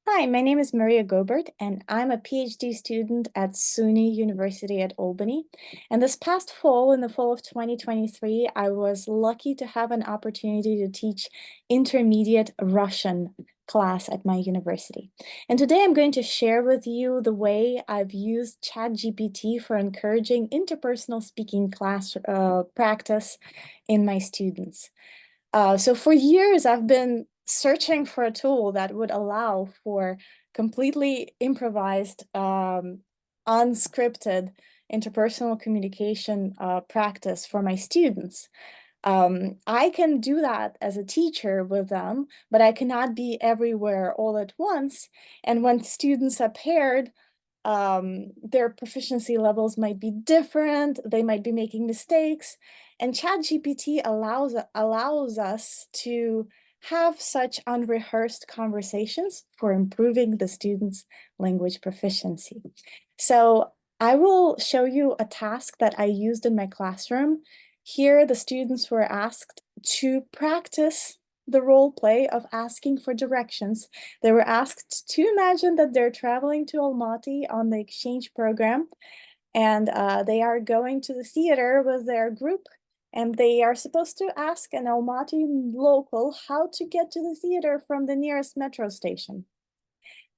Hi, my name is Maria Gobert, and I'm a PhD student at SUNY University at Albany. And this past fall, in the fall of 2023, I was lucky to have an opportunity to teach intermediate Russian class at my university. And today I'm going to share with you the way I've used ChatGPT for encouraging interpersonal speaking class practice in my students. So for years, I've been searching for a tool that would allow for completely improvised, unscripted interpersonal communication practice for my students. I can do that as a teacher with them, but I cannot be everywhere all at once. And when students are paired, their proficiency levels might be different, they might be making mistakes, and ChatGPT allows us to have such unrehearsed conversations for improving the students' language proficiency. So I will show you a task that I used in my classroom. Here, the students were asked to practice the role play of asking for directions. They were asked to imagine that they're traveling to Almaty on the exchange program, and they are going to the theater with their group, and they are supposed to ask an Almaty local how to get to the theater from the nearest metro station.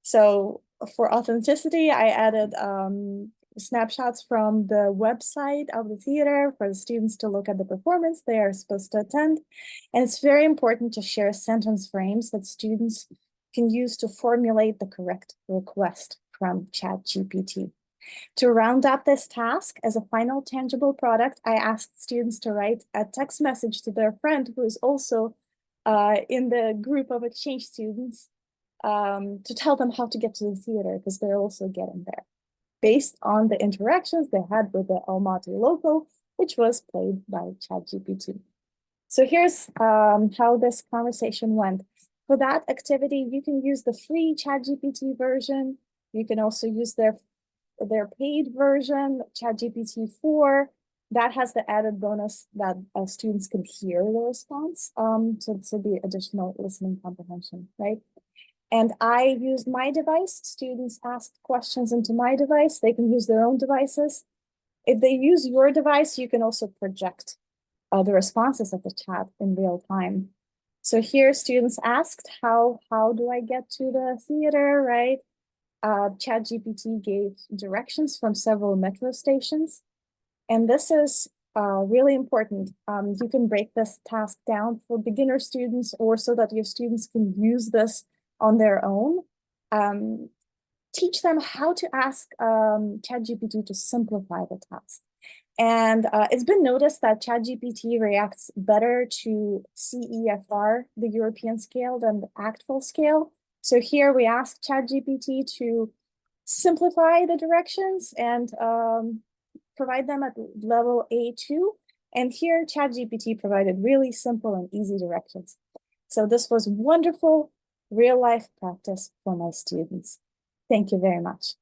So for authenticity, I added snapshots from the website of the theater for the students to look at the performance they are supposed to attend. And it's very important to share sentence frames that students can use to formulate the correct request from ChatGPT. To round up this task, as a final tangible product, I asked students to write a text message to their friend who is also in the group of exchange students to tell them how to get to the theater because they're also getting there, based on the interactions they had with the Almaty local, which was played by ChatGPT. So here's how this conversation went. For that activity, you can use the free ChatGPT version. You can also use their paid version, ChatGPT 4. That has the added bonus that students can hear the response. So the additional listening comprehension, right? And I used my device. Students asked questions into my device. They can use their own devices. If they use your device, you can also project the responses of the chat in real time. So here students asked, how do I get to the theater, right? ChatGPT gave directions from several metro stations. And this is really important. You can break this task down for beginner students or so that your students can use this on their own. Teach them how to ask ChatGPT to simplify the task. And it's been noticed that ChatGPT reacts better to CEFR, the European scale, than the ACTFL scale. So here we ask ChatGPT to simplify the directions and provide them at level A2. And here ChatGPT provided really simple and easy directions. So this was wonderful real life practice for my students. Thank you very much.